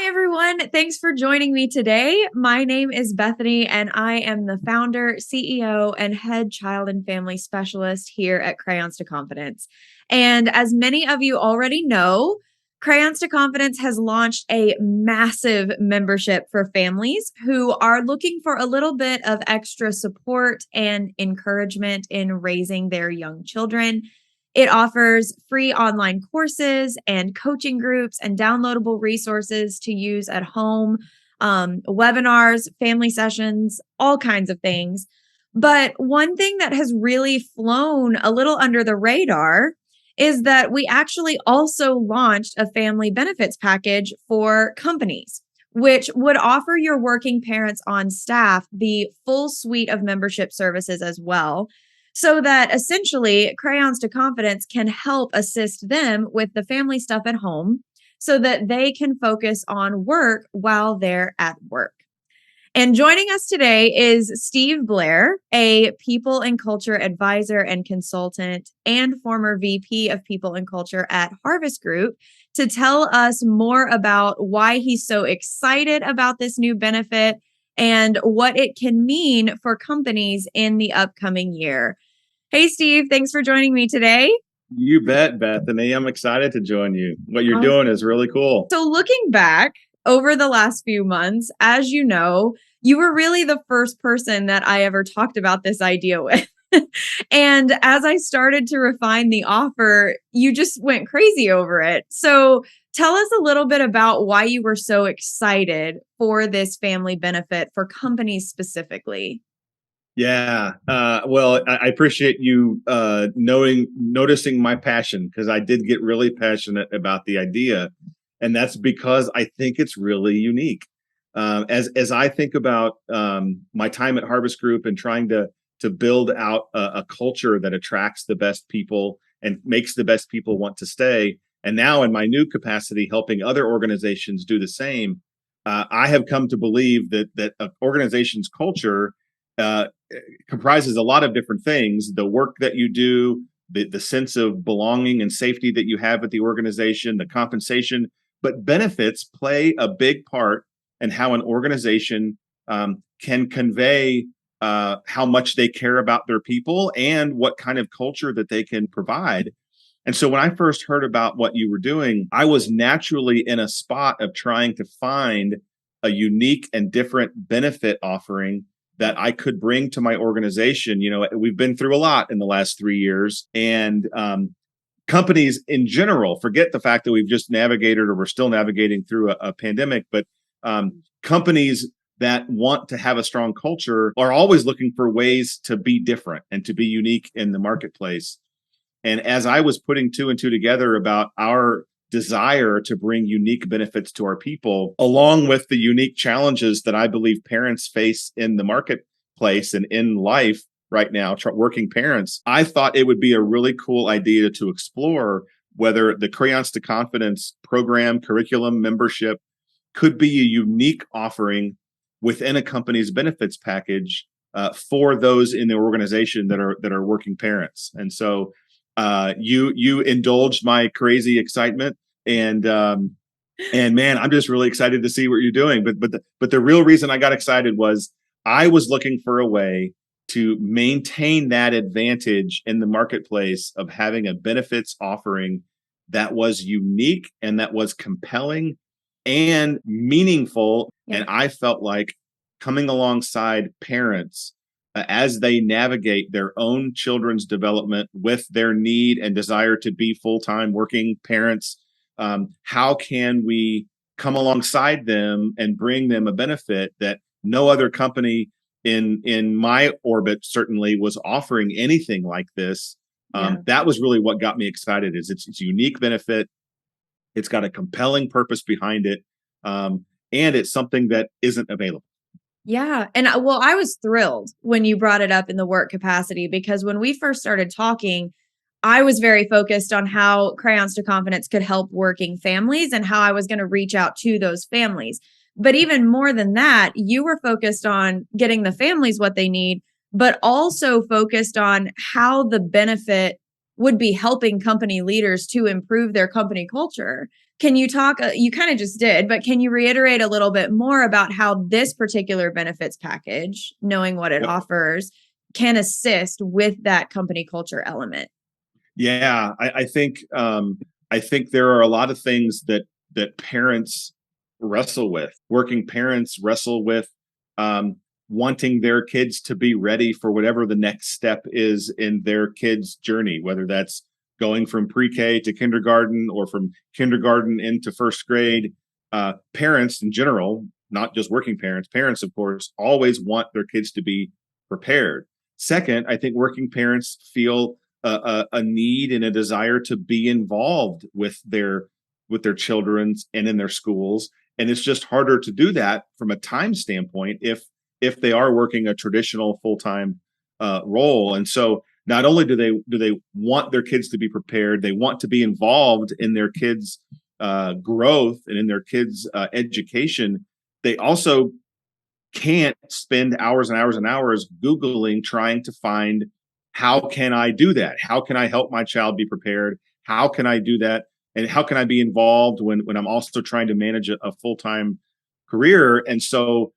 Hi, everyone. Thanks for joining me today. My name is Bethany, and I am the founder, CEO, and head child and family specialist here at Crayons to Confidence. And as many of you already know, Crayons to Confidence has launched a massive membership for families who are looking for a little bit of extra support and encouragement in raising their young children. It offers free online courses and coaching groups and downloadable resources to use at home, webinars, family sessions, all kinds of things. But one thing that has really flown a little under the radar is that we actually also launched a family benefits package for companies, which would offer your working parents on staff the full suite of membership services as well, so that essentially Crayons to Confidence can help assist them with the family stuff at home so that they can focus on work while they're at work. And joining us today is Steve Blair, a people and culture advisor and consultant and former VP of people and culture at Harvest Group, to tell us more about why he's so excited about this new benefit and what it can mean for companies in the upcoming year. Hey, Steve, thanks for joining me today. You bet, Bethany. I'm excited to join you. What you're doing is really cool. So looking back over the last few months, as you know, you were really the first person that I ever talked about this idea with. And as I started to refine the offer, you just went crazy over it. So tell us a little bit about why you were so excited for this family benefit for companies specifically. Yeah. Well, I appreciate you noticing my passion, because I did get really passionate about the idea. And that's because I think it's really unique. As I think about my time at Harvest Group and trying to build out a culture that attracts the best people and makes the best people want to stay, and now in my new capacity helping other organizations do the same, I have come to believe that an organization's culture uh, comprises a lot of different things: the work that you do, the sense of belonging and safety that you have at the organization, the compensation, but benefits play a big part in how an organization can convey how much they care about their people and what kind of culture that they can provide. And so when I first heard about what you were doing, I was naturally in a spot of trying to find a unique and different benefit offering that I could bring to my organization. You know, we've been through a lot in the last 3 years, and companies in general, forget the fact that we've just navigated or we're still navigating through a pandemic, but companies that want to have a strong culture are always looking for ways to be different and to be unique in the marketplace. And as I was putting two and two together about our desire to bring unique benefits to our people, along with the unique challenges that I believe parents face in the marketplace and in life right now, working parents, I thought it would be a really cool idea to explore whether the Crayons to Confidence program, curriculum, membership could be a unique offering within a company's benefits package for those in the organization that are working parents. And so you indulged my crazy excitement, and man, I'm just really excited to see what you're doing. But the real reason I got excited was I was looking for a way to maintain that advantage in the marketplace of having a benefits offering that was unique and that was compelling and meaningful. Yeah. And I felt like coming alongside parents as they navigate their own children's development with their need and desire to be full-time working parents, how can we come alongside them and bring them a benefit that no other company in my orbit certainly was offering anything like this. That was really what got me excited. Is it's unique benefit, it's got a compelling purpose behind it, and it's something that isn't available. Yeah. And well, I was thrilled when you brought it up in the work capacity, because when we first started talking, I was very focused on how Crayons to Confidence could help working families and how I was going to reach out to those families. But even more than that, you were focused on getting the families what they need, but also focused on how the benefit would be helping company leaders to improve their company culture. Can you talk, you kind of just did, but can you reiterate a little bit more about how this particular benefits package, knowing what it Yep. offers, can assist with that company culture element? Yeah, I think there are a lot of things that parents wrestle with. Working parents wrestle with um, wanting their kids to be ready for whatever the next step is in their kids' journey, whether that's going from pre-K to kindergarten or from kindergarten into first grade. Parents in general, not just working parents, parents of course, always want their kids to be prepared. Second, I think working parents feel a need and a desire to be involved with their children's and in their schools, and it's just harder to do that from a time standpoint if they are working a traditional full-time role. And so not only do they want their kids to be prepared, they want to be involved in their kids growth and in their kids education. They also can't spend hours and hours and hours Googling trying to find, how can I do that? How can I help my child be prepared? How can I do that? And how can I be involved when I'm also trying to manage a full-time career? And so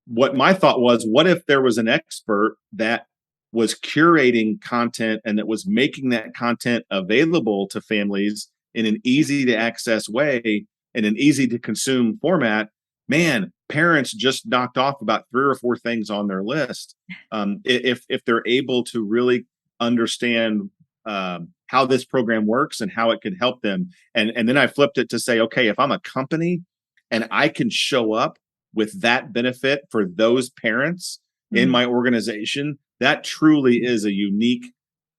what my thought was, what if there was an expert that was curating content and that was making that content available to families in an easy to access way, in an easy to consume format? Man, parents just knocked off about 3 or 4 things on their list. If they're able to really understand how this program works and how it could help them. And then I flipped it to say, okay, if I'm a company and I can show up with that benefit for those parents in my organization, that truly is a unique,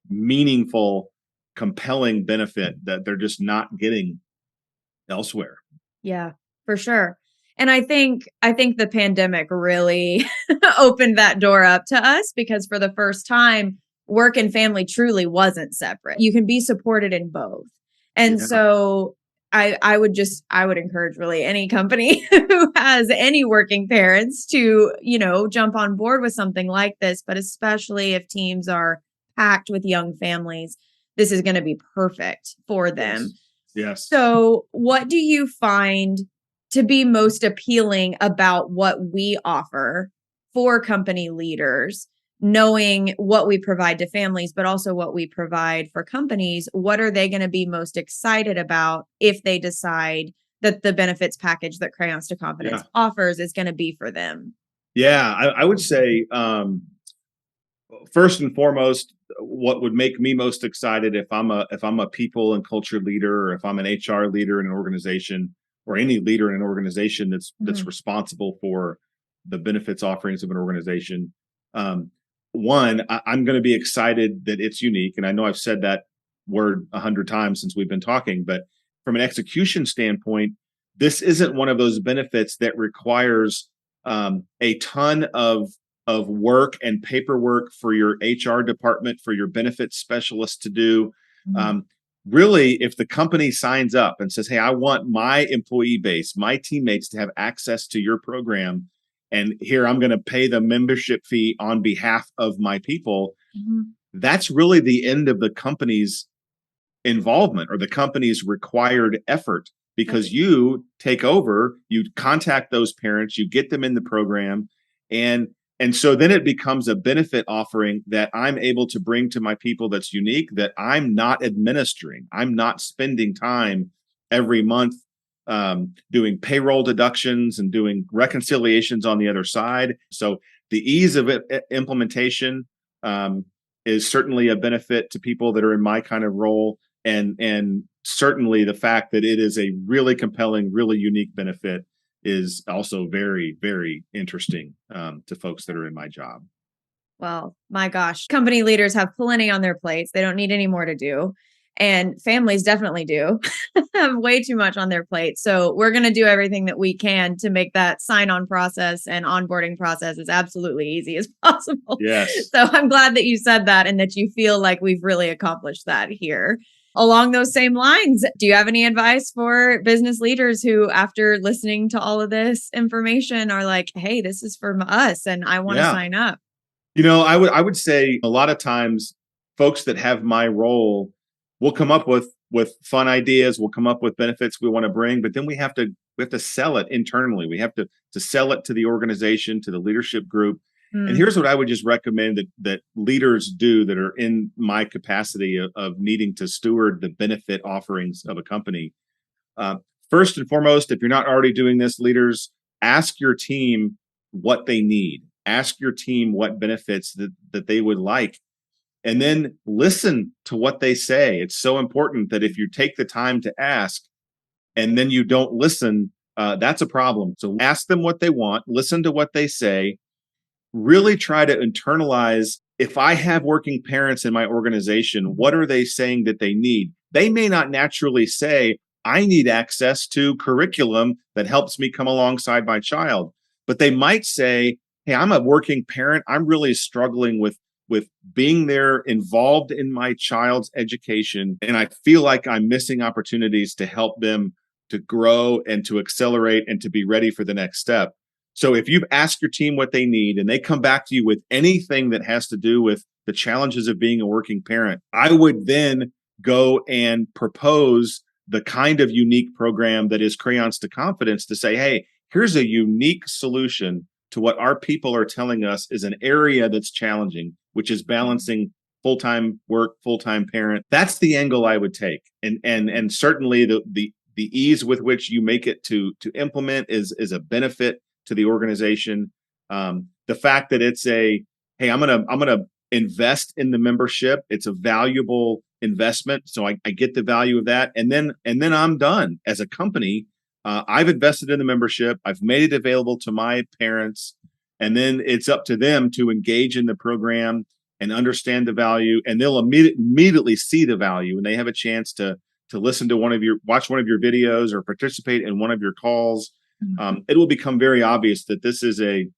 meaningful, compelling benefit that they're just not getting elsewhere. Yeah, for sure. And I think the pandemic really opened that door up to us, because for the first time, work and family truly wasn't separate. You can be supported in both. And Yeah. so I would encourage really any company who has any working parents to, jump on board with something like this, but especially if teams are packed with young families, this is going to be perfect for them. Yes. Yes. So, what do you find to be most appealing about what we offer for company leaders, knowing what we provide to families, but also what we provide for companies? What are they going to be most excited about if they decide that the benefits package that Crayons to Confidence offers is going to be for them? Yeah, I would say first and foremost, what would make me most excited if I'm a people and culture leader, or if I'm an HR leader in an organization, or any leader in an organization that's responsible for the benefits offerings of an organization. One, I'm going to be excited that it's unique, and I know I've said that word 100 times since we've been talking, but from an execution standpoint, this isn't one of those benefits that requires a ton of work and paperwork for your HR department, for your benefits specialist to do. Really, if the company signs up and says, hey, I want my employee base, my teammates to have access to your program, and here I'm going to pay the membership fee on behalf of my people, that's really the end of the company's involvement or the company's required effort, because you take over, you contact those parents, you get them in the program, and so then it becomes a benefit offering that I'm able to bring to my people that's unique, that I'm not administering. I'm not spending time every month doing payroll deductions and doing reconciliations on the other side. So the ease of implementation is certainly a benefit to people that are in my kind of role. And certainly the fact that it is a really compelling, really unique benefit is also very, very interesting to folks that are in my job. Well, my gosh, company leaders have plenty on their plates. They don't need any more to do. And families definitely do have way too much on their plate. So we're going to do everything that we can to make that sign-on process and onboarding process as absolutely easy as possible. Yes. So I'm glad that you said that and that you feel like we've really accomplished that here. Along those same lines, do you have any advice for business leaders who, after listening to all of this information, are like, hey, this is for us and I want to sign up? I would say a lot of times folks that have my role will come up with fun ideas. We'll come up with benefits we want to bring, but then we have to sell it internally. We have to sell it to the organization, to the leadership group. And Mm. here's what I would just recommend that leaders do that are in my capacity of needing to steward the benefit offerings of a company. Uh, First and foremost, if you're not already doing this, leaders, ask your team what they need. Ask your team what benefits that they would like, and then listen to what they say. It's so important that if you take the time to ask and then you don't listen, that's a problem. So ask them what they want, listen to what they say, really try to internalize. If I have working parents in my organization, what are they saying that they need? They may not naturally say, I need access to curriculum that helps me come alongside my child, but they might say, hey, I'm a working parent. I'm really struggling with being there involved in my child's education. And I feel like I'm missing opportunities to help them to grow and to accelerate and to be ready for the next step. So if you've asked your team what they need and they come back to you with anything that has to do with the challenges of being a working parent, I would then go and propose the kind of unique program that is Crayons to Confidence to say, hey, here's a unique solution to what our people are telling us is an area that's challenging, which is balancing full-time work, full-time parent. That's the angle I would take. And certainly the ease with which you make it to implement is a benefit to the organization. The fact that it's hey, I'm gonna invest in the membership. It's a valuable investment, so I get the value of that, and then I'm done as a company. I've invested in the membership. I've made it available to my parents, and then it's up to them to engage in the program and understand the value, and they'll immediately see the value, and they have a chance to listen to watch one of your videos or participate in one of your calls. It will become very obvious that this is a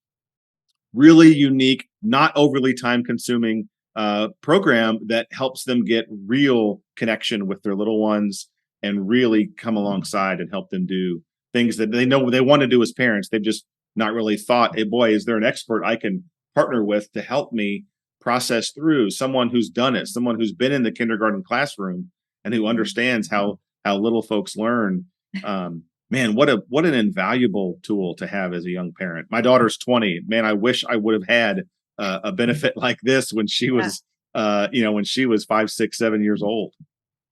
really unique, not overly time consuming program that helps them get real connection with their little ones and really come alongside and help them do things that they know they want to do as parents. They've just not really thought, hey, boy, is there an expert I can partner with to help me process through, someone who's done it, someone who's been in the kindergarten classroom and who understands how little folks learn. Man, what an invaluable tool to have as a young parent. My daughter's 20. Man, I wish I would have had a benefit like this when she was, when she was 5, 6, 7 years old.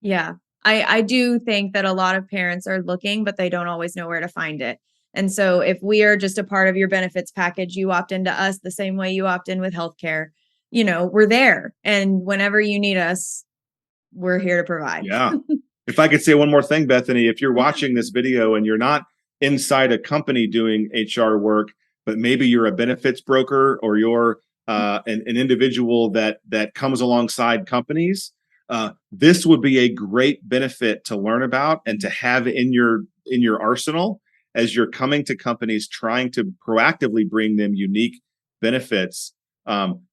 Yeah. I do think that a lot of parents are looking, but they don't always know where to find it. And so if we are just a part of your benefits package, you opt into us the same way you opt in with healthcare, we're there. And whenever you need us, we're here to provide. Yeah. If I could say one more thing, Bethany, if you're watching this video and you're not inside a company doing HR work, but maybe you're a benefits broker or you're an individual that comes alongside companies, this would be a great benefit to learn about and to have in your arsenal as you're coming to companies trying to proactively bring them unique benefits.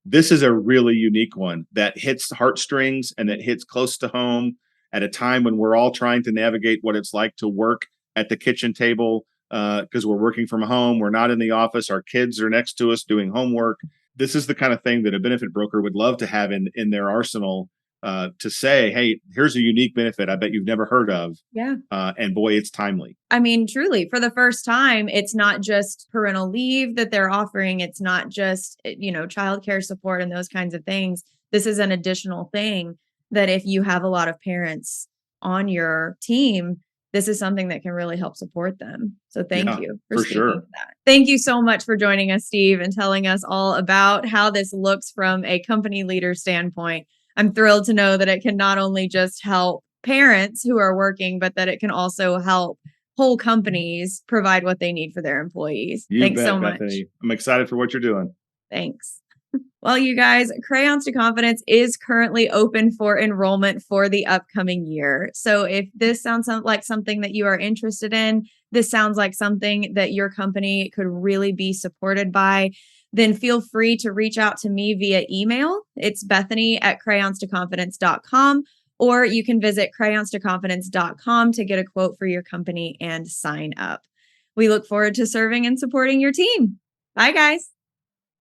This is a really unique one that hits heartstrings and that hits close to home at a time when we're all trying to navigate what it's like to work at the kitchen table because we're working from home. We're not in the office. Our kids are next to us doing homework. This is the kind of thing that a benefit broker would love to have in their arsenal to say, hey, here's a unique benefit I bet you've never heard of. Yeah. And boy, it's timely. I mean, truly, for the first time, it's not just parental leave that they're offering. It's not just, childcare support and those kinds of things. This is an additional thing that if you have a lot of parents on your team, this is something that can really help support them. So thank you for speaking to that. Thank you so much for joining us, Steve, and telling us all about how this looks from a company leader standpoint. I'm thrilled to know that it can not only just help parents who are working, but that it can also help whole companies provide what they need for their employees. Thanks so much. Bethany. I'm excited for what you're doing. Thanks. Well, you guys, Crayons to Confidence is currently open for enrollment for the upcoming year. So if this sounds like something that you are interested in, this sounds like something that your company could really be supported by, then feel free to reach out to me via email. It's Bethany@crayonstoconfidence.com, or you can visit crayonstoconfidence.com to get a quote for your company and sign up. We look forward to serving and supporting your team. Bye, guys.